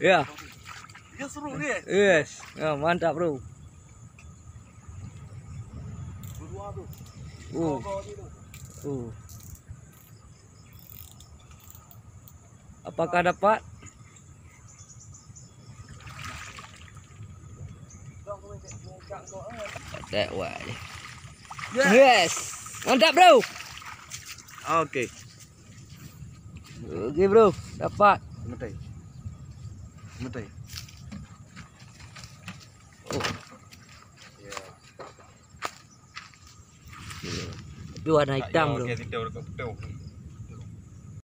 Ya. Dia seru ni. Yes. Ya, mantap bro. Berdua tu. Uh. Kau ni tu. Apakah dapat? That way. Yes. Mantap bro. Okey. Okey bro, dapat. Metai. Metai. Oh. Ya. Itu warna hitam bro. Okey, kita udah